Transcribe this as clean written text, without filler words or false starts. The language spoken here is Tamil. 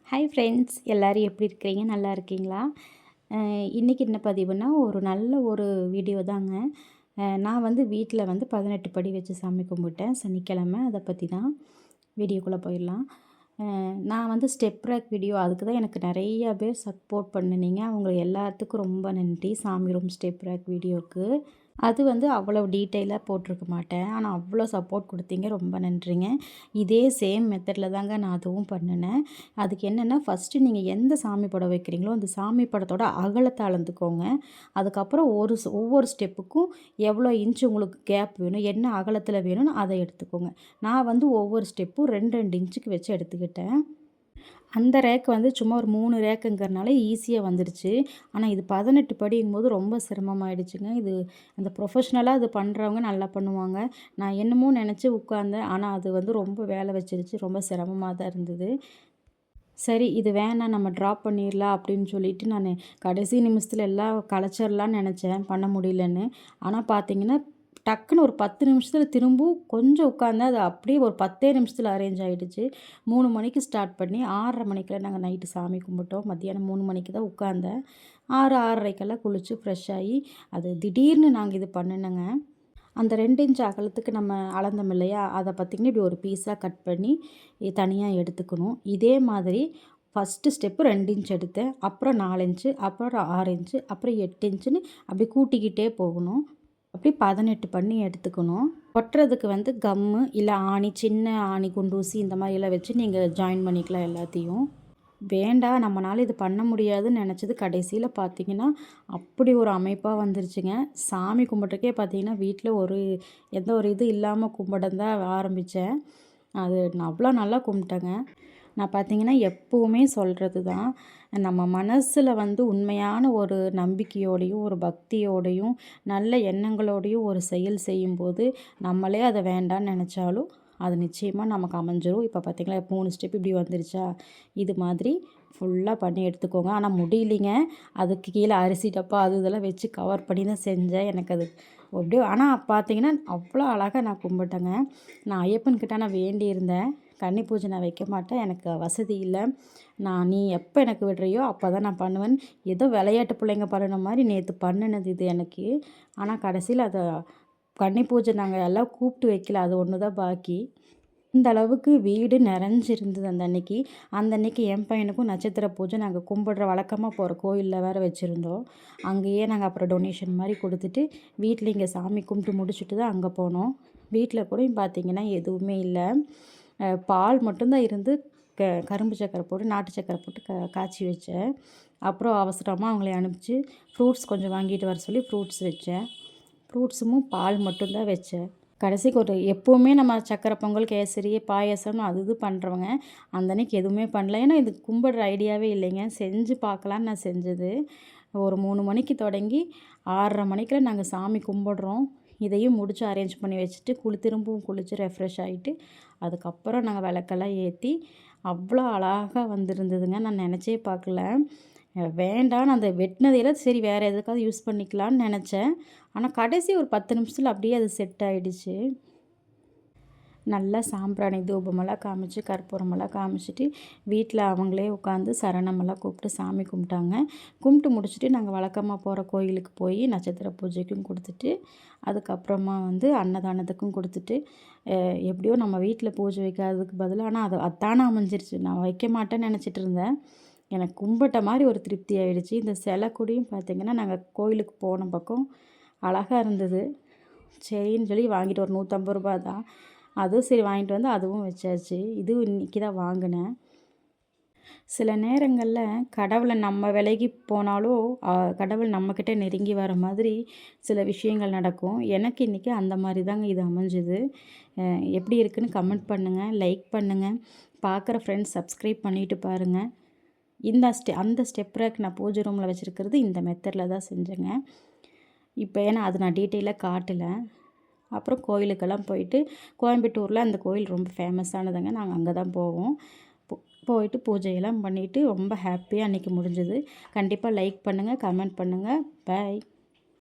ஹாய் ஃப்ரெண்ட்ஸ், எல்லோரும் எப்படி இருக்கிறீங்க? நல்லா இருக்கீங்களா? இன்றைக்கி என்ன பதிவுனா, ஒரு நல்ல ஒரு வீடியோ தாங்க. நான் வந்து வீட்டில் வந்து 18 படி வச்சு சாமி கும்பிட்டேன் சனிக்கிழமை. அதை பற்றி தான் வீடியோக்குள்ளே போயிடலாம். நான் வந்து ஸ்டெப் ரேக் வீடியோ அதுக்கு தான் எனக்கு நிறையா பேர் சப்போர்ட் பண்ணினீங்க. அவங்க எல்லாத்துக்கும் ரொம்ப நன்றி. சாமி ரூம் ஸ்டெப் ரேக் வீடியோவுக்கு. அது வந்து அவ்வளோ டீட்டெயிலாக போட்டிருக்க மாட்டேன். ஆனால் அவ்வளோ சப்போர்ட் கொடுத்தீங்க, ரொம்ப நன்றிங்க. இதே சேம் மெத்தடில் தாங்க நான் அதுவும் பண்ணினேன். அதுக்கு என்னென்னா, ஃபஸ்ட்டு நீங்கள் எந்த சாமி படம் வைக்கிறீங்களோ அந்த சாமி படத்தோட அகலத்தை அளந்துக்கோங்க. அதுக்கப்புறம் ஒவ்வொரு ஸ்டெப்புக்கும் எவ்வளோ இன்ச் உங்களுக்கு கேப் வேணும், என்ன அகலத்தில் வேணும்னு அதை எடுத்துக்கோங்க. நான் வந்து ஒவ்வொரு ஸ்டெப்பும் 2 2 இன்ச்சுக்கு வச்சு எடுத்துக்கிட்டேன். அந்த ரேக் வந்து சும்மா ஒரு 3 ரேக்குங்கிறனால ஈஸியாக வந்துடுச்சு. ஆனால் இது 18 படிங்கும்போது ரொம்ப சிரமமாயிடுச்சுங்க. இது அந்த ப்ரொஃபஷ்னலாக அது பண்ணுறவங்க நல்லா பண்ணுவாங்க. நான் என்னமோ நினச்சி உட்காந்தேன். ஆனால் அது வந்து ரொம்ப வேலை வச்சிருச்சு. ரொம்ப சிரமமாக தான் இருந்தது. சரி, இது வேணாம், நம்ம ட்ராப் பண்ணிடலாம் அப்படின்னு சொல்லிட்டு நான் கடைசி நிமிஷத்தில் எல்லாம் கலைச்சிடலான்னு நினச்சேன், பண்ண முடியலன்னு. ஆனால் பார்த்தீங்கன்னா, டக்குன்னு ஒரு 10 நிமிஷத்தில் திரும்பவும் கொஞ்சம் உட்காந்தேன். அது அப்படியே ஒரு 10 நிமிஷத்தில் அரேஞ்ச் ஆகிடுச்சு. 3 மணிக்கு ஸ்டார்ட் பண்ணி 6:30 மணிக்கெல்லாம் நாங்கள் நைட்டு சாமி கும்பிட்டோம். மத்தியானம் 3 மணிக்கு தான் உட்காந்தேன். 6 6:30க்கெல்லாம் குளித்து ஃப்ரெஷ் ஆகி, அது திடீர்னு நாங்கள் இது பண்ணினோங்க. அந்த 2 இன்ச் அகலத்துக்கு நம்ம அளந்தோம் இல்லையா, அதை பார்த்திங்கன்னா இப்படி ஒரு பீஸாக கட் பண்ணி தனியாக எடுத்துக்கணும். இதே மாதிரி ஃபஸ்ட்டு ஸ்டெப்பு 2 இன்ச் எடுத்தேன், அப்புறம் 4 இன்ச்சு, அப்புறம் 6 இன்ச்சு, அப்புறம் 8 இன்ச்சுன்னு அப்படி கூட்டிக்கிட்டே போகணும். அப்படி 18 பண்ணி எடுத்துக்கணும். ஒட்டுறதுக்கு வந்து கம்மு இல்லை ஆணி, சின்ன ஆணி, குண்டூசி இந்த மாதிரியெல்லாம் வச்சு நீங்கள் ஜாயின் பண்ணிக்கலாம் எல்லாத்தையும். வேண்டாம், நம்மளால இது பண்ண முடியாதுன்னு நினச்சது கடைசியில் பார்த்திங்கன்னா அப்படி ஒரு அமைப்பாக வந்துருச்சுங்க. சாமி கும்பிட்றக்கே பார்த்திங்கன்னா வீட்டில் எந்த ஒரு இது இல்லாமல் கும்பிட தான் ஆரம்பித்தேன். அது நான் அவ்வளோ நல்லா கும்பிட்டேங்க. நான் பார்த்திங்கன்னா எப்போவுமே சொல்கிறது தான், நம்ம மனசில் வந்து உண்மையான ஒரு நம்பிக்கையோடையும் ஒரு பக்தியோடையும் நல்ல எண்ணங்களோடையும் ஒரு செயல் செய்யும்போது நம்மளே அதை வேண்டான்னு நினச்சாலும் அது நிச்சயமாக நமக்கு அமைஞ்சிரும். இப்போ பார்த்திங்களா 3 ஸ்டெப் இப்படி வந்துருச்சா, இது மாதிரி ஃபுல்லாக பண்ணி எடுத்துக்கோங்க. ஆனால் முடியலைங்க, அதுக்கு கீழே அரிசி டப்பா அது இதெல்லாம் வச்சு கவர் பண்ணி தான் செஞ்சேன். எனக்கு அது எப்படியோ, ஆனால் பார்த்திங்கன்னா அவ்வளோ அழகாக நான் கும்பிட்டேங்க. நான் ஐயப்பன்கிட்ட நான் வேண்டியிருந்தேன், கன்னி பூஜை நான் வைக்க மாட்டேன், எனக்கு வசதி இல்லை, நீ எப்போ எனக்கு விடுறியோ அப்போ தான் நான் பண்ணுவேன். ஏதோ விளையாட்டு பிள்ளைங்க பண்ணின மாதிரி நேற்று பண்ணினது இது எனக்கு. ஆனால் கடைசியில் அதை கன்னி பூஜை நாங்கள் எல்லாம் கூப்பிட்டு வைக்கல, அது ஒன்று தான் பாக்கி. இந்த அளவுக்கு வீடு நிறைஞ்சிருந்தது அந்த அன்னைக்கு. அந்த அன்னைக்கு என் பையனுக்கும் நட்சத்திர பூஜை, நாங்கள் கும்பிடுற வழக்கமாக போகிற கோயிலில் வேறு வச்சுருந்தோம். அங்கேயே நாங்கள் அப்புறம் டொனேஷன் மாதிரி கொடுத்துட்டு வீட்டில் இங்கே சாமி கும்பிட்டு முடிச்சுட்டு தான் அங்கே போனோம். வீட்டில் கூட பார்த்திங்கன்னா எதுவுமே இல்லை, பால் மட்டும்தான் இருந்து கரும்பு சக்கரை போட்டு நாட்டு சக்கரை போட்டு காய்ச்சி வச்சேன். அப்புறம் அவசரமாக அவங்கள அனுப்பிச்சு ஃப்ரூட்ஸ் கொஞ்சம் வாங்கிட்டு வர சொல்லி ஃப்ரூட்ஸ் வச்சேன். ஃப்ரூட்ஸும் பால் மட்டும்தான் வச்சேன். கடைசிக்கு எப்போவுமே நம்ம சக்கரை பொங்கல், கேசரி, பாயசம்னு அது இது பண்ணுறவங்க அந்த அன்னைக்கு எதுவுமே பண்ணல. ஏன்னா இது கும்பிடுற ஐடியாவே இல்லைங்க. செஞ்சு பார்க்கலான்னு நான் செஞ்சது. ஒரு 3 மணிக்கு தொடங்கி 6:30 மணிக்கெல்லாம் நாங்கள் சாமி கும்பிடுறோம். இதையும் முடித்து அரேஞ்ச் பண்ணி வச்சுட்டு திரும்பவும் குளித்து ரெஃப்ரெஷ் ஆகிட்டு அதுக்கப்புறம் நாங்கள் விளக்கெல்லாம் ஏற்றி அவ்வளோ அழகாக வந்திருந்ததுங்க. நான் நினச்சே பார்க்கல. வேண்டான்னு அந்த வெட்டினதையெல்லாம் சரி வேறு எதுக்காவது யூஸ் பண்ணிக்கலான்னு நினச்சேன். ஆனால் கடைசி ஒரு 10 நிமிஷத்தில் அப்படியே அது செட் ஆகிடுச்சு. நல்லா சாம்பிராணி தூபமெல்லாம் காமிச்சு கற்பூரமெல்லாம் காமிச்சிட்டு வீட்டில் அவங்களே உட்காந்து சரணமெல்லாம் கூப்பிட்டு சாமி கும்பிட்டாங்க. கும்பிட்டு முடிச்சுட்டு நாங்கள் வழக்கமாக போகிற கோயிலுக்கு போய் நட்சத்திர பூஜைக்கும் கொடுத்துட்டு அதுக்கப்புறமா வந்து அன்னதானத்துக்கும் கொடுத்துட்டு எப்படியோ நம்ம வீட்டில் பூஜை வைக்காததுக்கு பதிலாக, ஆனால் அது அதானே அமைஞ்சிருச்சு. நான் வைக்க மாட்டேன்னு நினச்சிட்டு இருந்தேன். எனக்கு கும்பிட்ட மாதிரி ஒரு திருப்தி ஆகிடுச்சு. இந்த சிலை கூடயும் பார்த்திங்கன்னா நாங்கள் கோயிலுக்கு போன பக்கம் அழகாக இருந்தது. சரின்னு சொல்லி வாங்கிட்டு ஒரு ரூ. 150 தான். அதுவும் சரி வாங்கிட்டு வந்து அதுவும் வச்சாச்சு. இதுவும் இன்றைக்கி தான் வாங்கினேன். சில நேரங்களில் கடவுளை நம்ம விலகி போனாலும் கடவுள் நம்மக்கிட்ட நெருங்கி வர மாதிரி சில விஷயங்கள் நடக்கும். எனக்கு இன்றைக்கி அந்த மாதிரி தாங்க இது அமைஞ்சுது. எப்படி இருக்குதுன்னு கமெண்ட் பண்ணுங்கள், லைக் பண்ணுங்கள். பார்க்குற ஃப்ரெண்ட்ஸ் சப்ஸ்கிரைப் பண்ணிவிட்டு பாருங்கள். அந்த ஸ்டெப் ரேக் நான் பூஜை ரூமில் வச்சுருக்கிறது இந்த மெத்தடில் தான் செஞ்சேங்க. இப்போ ஏன்னா அது நான் டீட்டெயிலாக காட்டலை. அப்புறம் கோயிலுக்கெல்லாம் போயிட்டு, கோயம்புத்தூரில் அந்த கோயில் ரொம்ப ஃபேமஸானதுங்க. நாங்கள் அங்கே தான் போவோம். போயிட்டு பூஜையெல்லாம் பண்ணிவிட்டு ரொம்ப ஹாப்பியாக அன்றைக்கி முடிஞ்சது. கண்டிப்பாக லைக் பண்ணுங்கள், கமெண்ட் பண்ணுங்கள். பாய்.